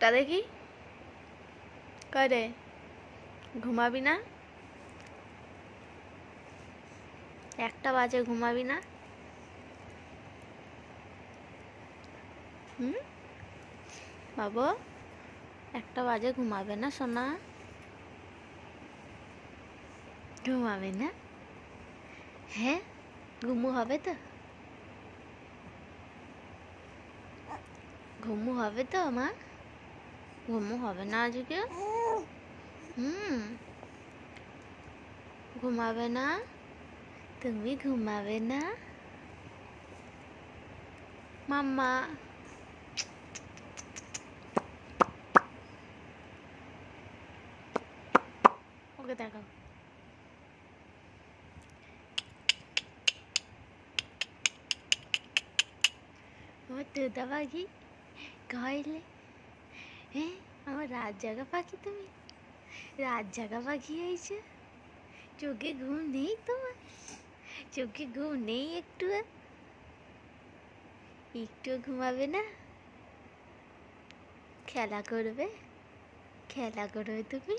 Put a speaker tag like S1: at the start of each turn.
S1: চোখটা দেখি করে ঘুমাবি না? 1টা বাজে, ঘুমাবি না? বাবু 1টা বাজে, ঘুমাবে না সোনা? ঘুমাবে না? হ্যাঁ, ঘুমু হবে তো? ঘুমু হবে তো মা? ঘুমু হবে না আজকে? ঘুমাবে না? তুমি ঘুমাবে না মাম্মা? ওকে দেখাও। ও তোতা পাখি কইলে, হ্যাঁ আমার রাত জাগা পাখি, তুমি রাত জাগা পাখি হয়েছে। চোখে ঘুম নেই তোমার? চোখে ঘুম নেই একটু? ঘুমাবে না? খেলা করবে তুমি?